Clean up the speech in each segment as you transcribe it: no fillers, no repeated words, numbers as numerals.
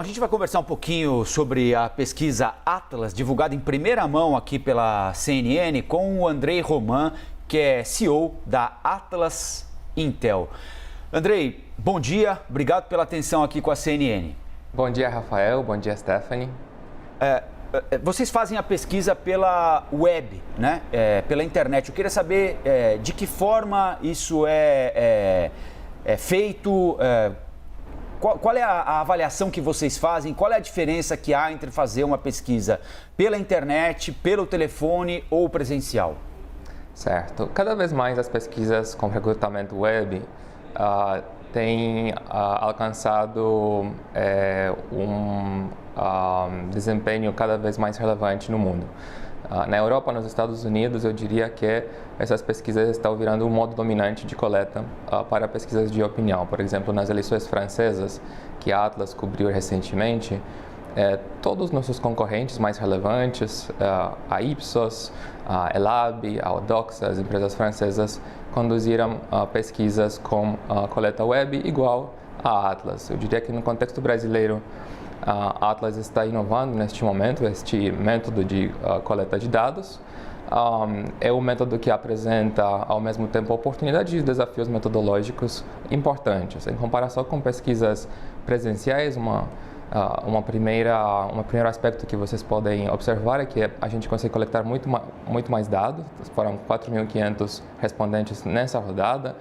A gente vai conversar um pouquinho sobre a pesquisa Atlas, divulgada em primeira mão aqui pela CNN, com o Andrei Roman, que é CEO da Atlas Intel. Andrei, bom dia, obrigado pela atenção aqui com a CNN. Bom dia, Rafael, bom dia, Stephanie. Vocês fazem a pesquisa pela web, né? Pela internet. Eu queria saber de que forma isso é feito. Qual é a avaliação que vocês fazem? Qual é a diferença que há entre fazer uma pesquisa pela internet, pelo telefone ou presencial? Certo. Cada vez mais as pesquisas com recrutamento web têm alcançado um desempenho cada vez mais relevante no mundo. Na Europa, nos Estados Unidos, eu diria que essas pesquisas estão virando um modo dominante de coleta para pesquisas de opinião. Por exemplo, nas eleições francesas, que a Atlas cobriu recentemente, todos os nossos concorrentes mais relevantes, a Ipsos, a Elabe, a Odoxa, as empresas francesas, conduziram pesquisas com coleta web igual à Atlas. Eu diria que no contexto brasileiro, a Atlas está inovando neste momento, este método de coleta de dados. É um método que apresenta, ao mesmo tempo, oportunidades e desafios metodológicos importantes. Em comparação com pesquisas presenciais, um primeiro aspecto que vocês podem observar é que a gente consegue coletar muito mais dados. Foram 4.500 respondentes nessa rodada.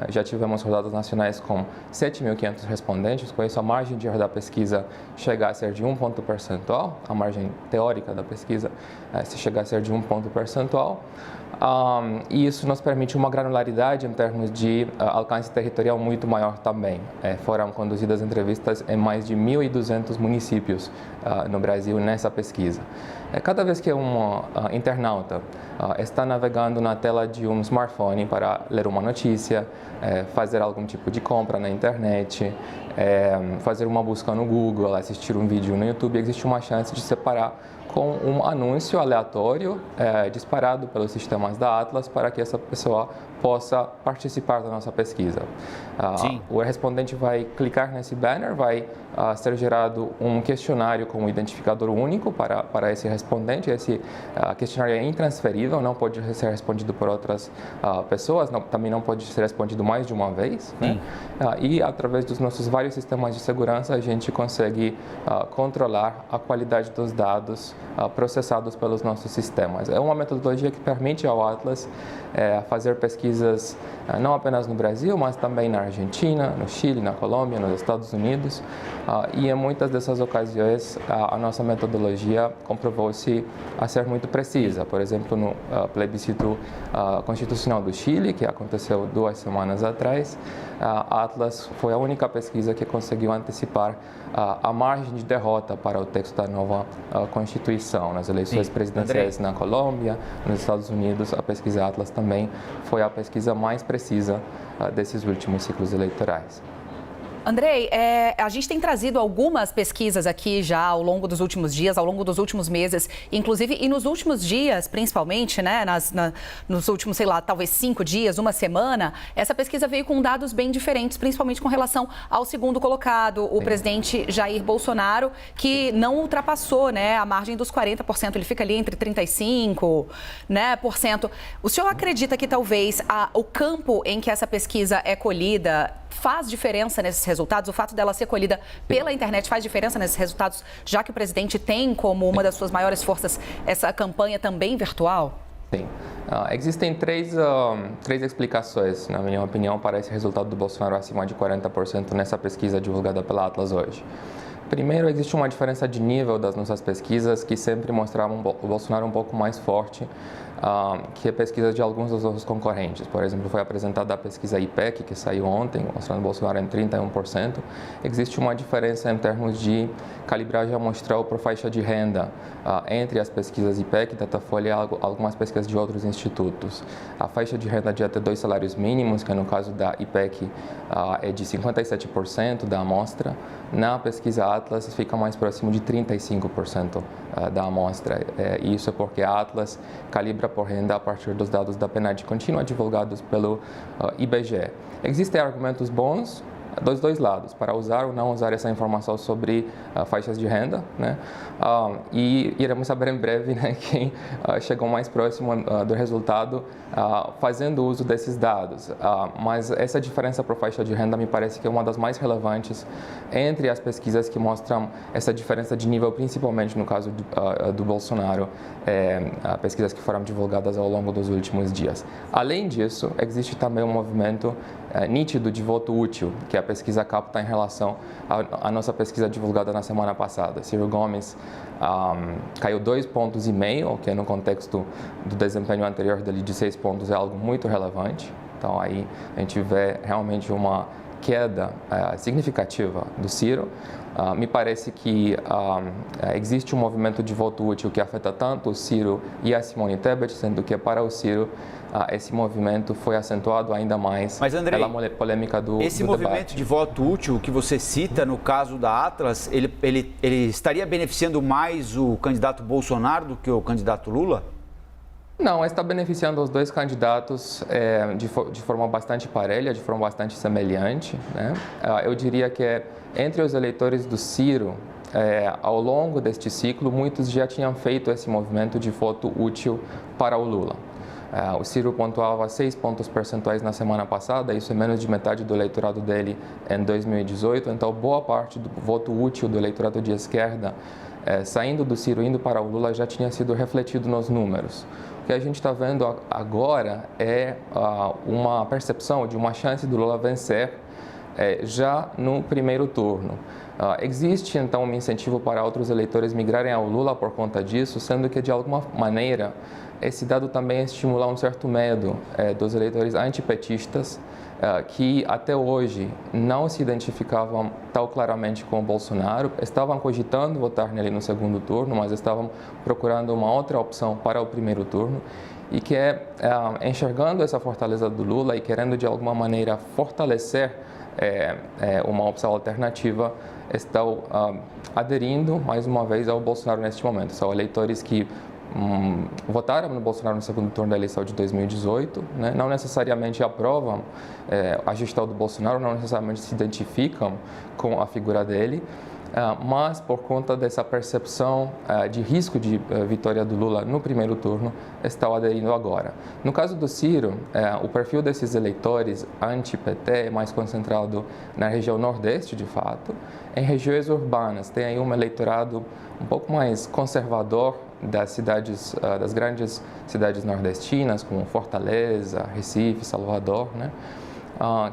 Já tivemos rodadas nacionais com 7.500 respondentes. Com isso, a margem de erro da pesquisa chega a ser de 1 ponto percentual. A margem teórica da pesquisa se chega a ser de 1 ponto percentual. E isso nos permite uma granularidade em termos de alcance territorial muito maior também. Foram conduzidas entrevistas em mais de 1.200 municípios no Brasil nessa pesquisa. Cada vez que um internauta está navegando na tela de um smartphone para ler uma notícia, fazer algum tipo de compra na internet, fazer uma busca no Google, assistir um vídeo no YouTube, existe uma chance de separar com um anúncio aleatório disparado pelos sistemas da Atlas para que essa pessoa possa participar da nossa pesquisa. O respondente vai clicar nesse banner, vai ser gerado um questionário com um identificador único para esse respondente. Esse questionário é intransferível, não pode ser respondido por outras pessoas, também não pode ser respondido mais de uma vez. Né? E através dos nossos vários sistemas de segurança, a gente consegue controlar a qualidade dos dados processados pelos nossos sistemas. É uma metodologia que permite ao Atlas fazer pesquisas não apenas no Brasil, mas também na Argentina, no Chile, na Colômbia, nos Estados Unidos. E em muitas dessas ocasiões, a nossa metodologia comprovou-se a ser muito precisa. Por exemplo, no plebiscito constitucional do Chile, que aconteceu 2 semanas atrás, a Atlas foi a única pesquisa que conseguiu antecipar a margem de derrota para o texto da nova Constituição. Nas eleições presidenciais na Colômbia, nos Estados Unidos, a pesquisa Atlas também foi a pesquisa mais precisa desses últimos ciclos eleitorais. Andrei, a gente tem trazido algumas pesquisas aqui já ao longo dos últimos dias, ao longo dos últimos meses, inclusive, e nos últimos dias, principalmente, né, nos últimos, sei lá, talvez 5 dias, uma semana, essa pesquisa veio com dados bem diferentes, principalmente com relação ao segundo colocado, o presidente Jair Bolsonaro, que não ultrapassou, né, a margem dos 40%, ele fica ali entre 35%, né, por cento. O senhor acredita que talvez o campo em que essa pesquisa é colhida faz diferença nesses resultados? O fato dela ser colhida pela internet faz diferença nesses resultados, já que o presidente tem como uma das suas maiores forças essa campanha também virtual? Sim. Existem três explicações, na minha opinião, para esse resultado do Bolsonaro acima de 40% nessa pesquisa divulgada pela Atlas hoje. Primeiro, existe uma diferença de nível das nossas pesquisas que sempre mostravam o Bolsonaro um pouco mais forte que a pesquisa de alguns dos nossos concorrentes. Por exemplo, foi apresentada a pesquisa IPEC, que saiu ontem, mostrando o Bolsonaro em 31%. Existe uma diferença em termos de calibragem amostral por faixa de renda entre as pesquisas IPEC, Datafolha e algumas pesquisas de outros institutos. A faixa de renda de até 2 salários mínimos, que no caso da IPEC é de 57% da amostra, na pesquisa Atlas fica mais próximo de 35% da amostra. Isso é porque a Atlas calibra por renda a partir dos dados da PNAD contínua divulgados pelo IBGE. Existem argumentos bons dos dois lados, para usar ou não usar essa informação sobre faixas de renda, né? E iremos saber em breve, né, quem chegou mais próximo do resultado fazendo uso desses dados. Mas essa diferença por faixa de renda me parece que é uma das mais relevantes entre as pesquisas que mostram essa diferença de nível, principalmente no caso do Bolsonaro, pesquisas que foram divulgadas ao longo dos últimos dias. Além disso, existe também um movimento nítido de voto útil, que a pesquisa capta em relação à nossa pesquisa divulgada na semana passada. Ciro Gomes caiu 2,5 pontos, o que no contexto do desempenho anterior dele de 6 pontos é algo muito relevante. Então aí a gente vê realmente uma queda significativa do Ciro. Me parece que existe um movimento de voto útil que afeta tanto o Ciro e a Simone Tebet, sendo que para o Ciro esse movimento foi acentuado ainda mais. Mas, Andrei, pela polêmica do esse movimento debate. de voto útil que você cita no caso da Atlas, ele estaria beneficiando mais o candidato Bolsonaro do que o candidato Lula? Não, está beneficiando os dois candidatos de forma bastante parelha, de forma bastante semelhante, né? Eu diria que entre os eleitores do Ciro, ao longo deste ciclo, muitos já tinham feito esse movimento de voto útil para o Lula. O Ciro pontuava 6 pontos percentuais na semana passada, isso é menos de metade do eleitorado dele em 2018, então boa parte do voto útil do eleitorado de esquerda saindo do Ciro, indo para o Lula, já tinha sido refletido nos números. O que a gente está vendo agora é uma percepção de uma chance do Lula vencer já no primeiro turno. Existe, então, um incentivo para outros eleitores migrarem ao Lula por conta disso, sendo que, de alguma maneira, esse dado também estimula um certo medo dos eleitores antipetistas que até hoje não se identificavam tão claramente com o Bolsonaro, estavam cogitando votar nele no segundo turno, mas estavam procurando uma outra opção para o primeiro turno e que enxergando essa fortaleza do Lula e querendo de alguma maneira fortalecer uma opção alternativa, estão aderindo mais uma vez ao Bolsonaro neste momento. São eleitores que votaram no Bolsonaro no segundo turno da eleição de 2018, né? Não necessariamente aprovam a gestão do Bolsonaro, não necessariamente se identificam com a figura dele, mas por conta dessa percepção de risco de vitória do Lula no primeiro turno, estão aderindo agora. No caso do Ciro, o perfil desses eleitores anti-PT é mais concentrado na região nordeste, de fato. Em regiões urbanas, tem aí um eleitorado um pouco mais conservador das grandes cidades nordestinas, como Fortaleza, Recife, Salvador, né?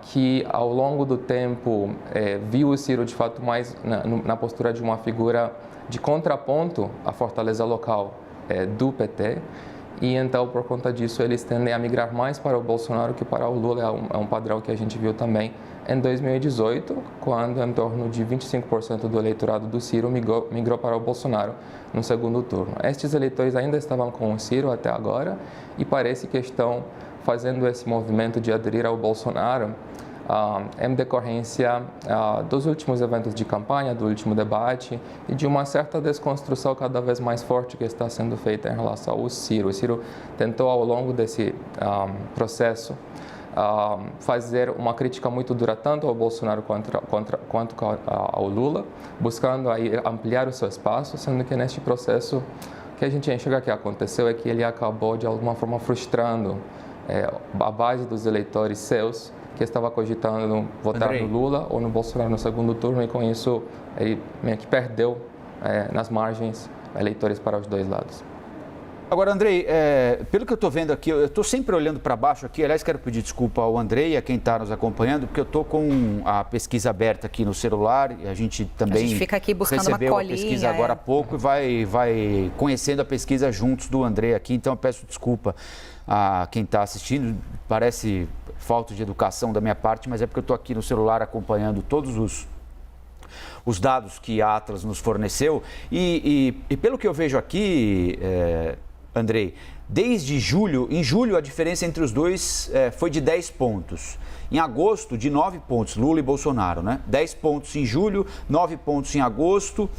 Que ao longo do tempo viu o Ciro de fato mais na postura de uma figura de contraponto à fortaleza local do PT, e então por conta disso eles tendem a migrar mais para o Bolsonaro que para o Lula. É um padrão que a gente viu também em 2018, quando em torno de 25% do eleitorado do Ciro migrou para o Bolsonaro no segundo turno. Estes eleitores ainda estavam com o Ciro até agora e parece que estão fazendo esse movimento de aderir ao Bolsonaro em decorrência dos últimos eventos de campanha, do último debate e de uma certa desconstrução cada vez mais forte que está sendo feita em relação ao Ciro. O Ciro tentou ao longo desse processo fazer uma crítica muito dura tanto ao Bolsonaro quanto ao Lula, buscando aí ampliar o seu espaço, sendo que neste processo o que a gente enxerga que aconteceu é que ele acabou de alguma forma frustrando a base dos eleitores seus que estava cogitando votar no Lula ou no Bolsonaro no segundo turno, e com isso ele meio que perdeu nas margens eleitores para os dois lados. Agora, Andrei, pelo que eu estou vendo aqui, eu estou sempre olhando para baixo aqui. Aliás, quero pedir desculpa ao Andrei e a quem está nos acompanhando, porque eu estou com a pesquisa aberta aqui no celular e a gente também fica aqui buscando recebeu uma colinha, a pesquisa agora há pouco e vai conhecendo a pesquisa juntos do Andrei aqui. Então, eu peço desculpa a quem está assistindo. Parece falta de educação da minha parte, mas é porque eu estou aqui no celular acompanhando todos os dados que a Atlas nos forneceu. E pelo que eu vejo aqui, Andrei, desde julho, em julho a diferença entre os dois foi de 10 pontos. Em agosto, de 9 pontos, Lula e Bolsonaro, né? 10 pontos em julho, 9 pontos em agosto,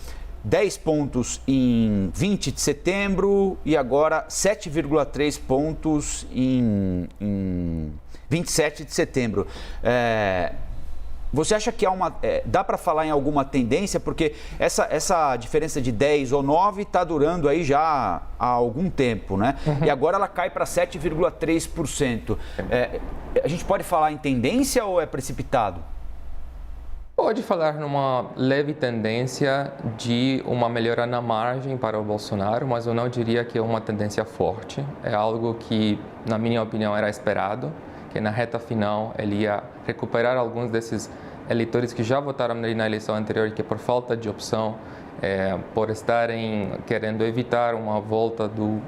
10 pontos em 20 de setembro e agora 7,3 pontos em 27 de setembro. Você acha que dá para falar em alguma tendência? Porque essa diferença de 10 ou 9 está durando aí já há algum tempo, né? E agora ela cai para 7,3%. A gente pode falar em tendência ou é precipitado? Pode falar numa leve tendência de uma melhora na margem para o Bolsonaro, mas eu não diria que é uma tendência forte. É algo que, na minha opinião, era esperado, que na reta final ele ia recuperar alguns desses eleitores que já votaram na eleição anterior e que por falta de opção, por estarem querendo evitar uma volta do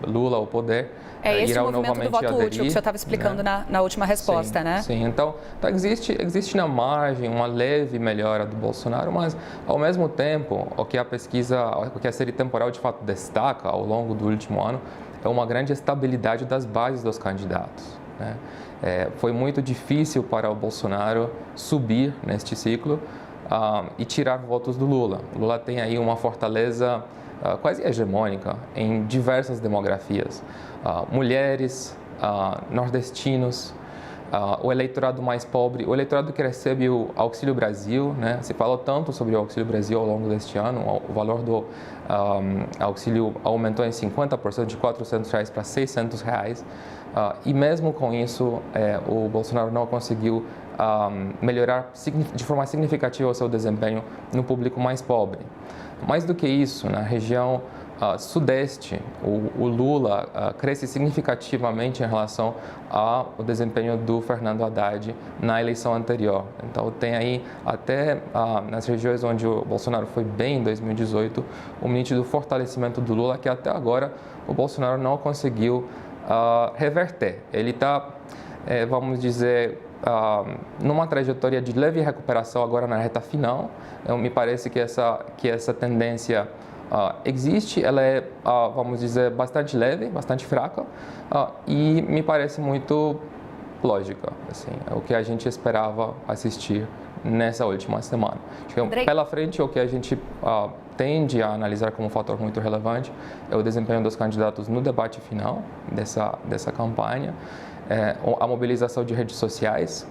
Lula ao poder, esse irão o movimento novamente do voto aderir, útil que você estava explicando, né? na última resposta, sim, né? Sim, então existe na margem uma leve melhora do Bolsonaro, mas ao mesmo tempo o que a série temporal de fato destaca ao longo do último ano é uma grande estabilidade das bases dos candidatos, né? Foi muito difícil para o Bolsonaro subir neste ciclo e tirar votos do Lula. O Lula tem aí uma fortaleza quase hegemônica em diversas demografias. Mulheres, nordestinos, o eleitorado mais pobre, o eleitorado que recebe o Auxílio Brasil, né? Se falou tanto sobre o Auxílio Brasil ao longo deste ano, o valor do auxílio aumentou em 50%, de R$ 400 para R$ 600. E mesmo com isso, o Bolsonaro não conseguiu melhorar de forma significativa o seu desempenho no público mais pobre. Mais do que isso, na região sudeste, o Lula cresce significativamente em relação ao desempenho do Fernando Haddad na eleição anterior. Então, tem aí até nas regiões onde o Bolsonaro foi bem em 2018, um nítido fortalecimento do Lula que até agora o Bolsonaro não conseguiu reverter. Ele está, vamos dizer, numa trajetória de leve recuperação agora na reta final. Me parece que essa tendência existe, ela é, vamos dizer, bastante leve, bastante fraca e me parece muito lógica, assim, é o que a gente esperava assistir nessa última semana. Pela frente, o que a gente tende a analisar como um fator muito relevante é o desempenho dos candidatos no debate final dessa campanha, a mobilização de redes sociais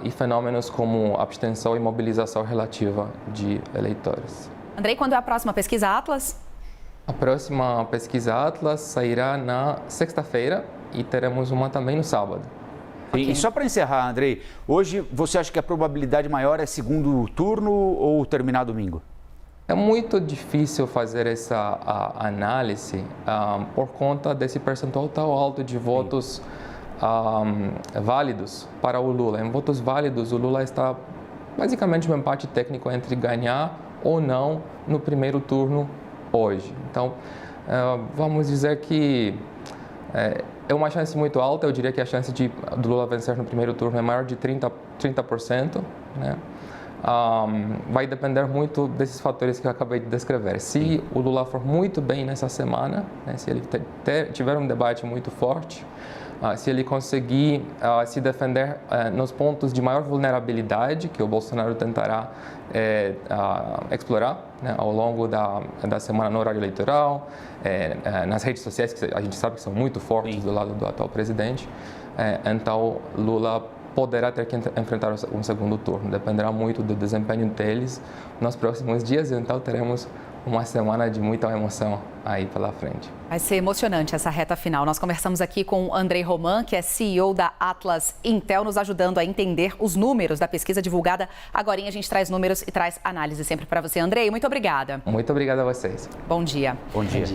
e fenômenos como abstenção e mobilização relativa de eleitores. Andrei, quando é a próxima pesquisa Atlas? A próxima pesquisa Atlas sairá na sexta-feira e teremos uma também no sábado. Okay. E só para encerrar, Andrei, hoje você acha que a probabilidade maior é segundo turno ou terminar domingo? É muito difícil fazer essa análise por conta desse percentual tão alto de votos válidos para o Lula. Em votos válidos, o Lula está basicamente um empate técnico entre ganhar ou não no primeiro turno hoje. Então, vamos dizer que é uma chance muito alta. Eu diria que a chance do Lula vencer no primeiro turno é maior de 30%, né? Vai depender muito desses fatores que eu acabei de descrever. Se o Lula for muito bem nessa semana, né, se ele tiver um debate muito forte, se ele conseguir se defender nos pontos de maior vulnerabilidade que o Bolsonaro tentará explorar, né, ao longo da semana no horário eleitoral, nas redes sociais, que a gente sabe que são muito fortes do lado do atual presidente, então Lula poderá ter que enfrentar um segundo turno. Dependerá muito do desempenho deles nos próximos dias, então teremos uma semana de muita emoção aí pela frente. Vai ser emocionante essa reta final. Nós conversamos aqui com o Andrei Roman, que é CEO da Atlas Intel, nos ajudando a entender os números da pesquisa divulgada. Agora a gente traz números e traz análise sempre para você. Andrei, muito obrigada. Muito obrigado a vocês. Bom dia. Bom dia.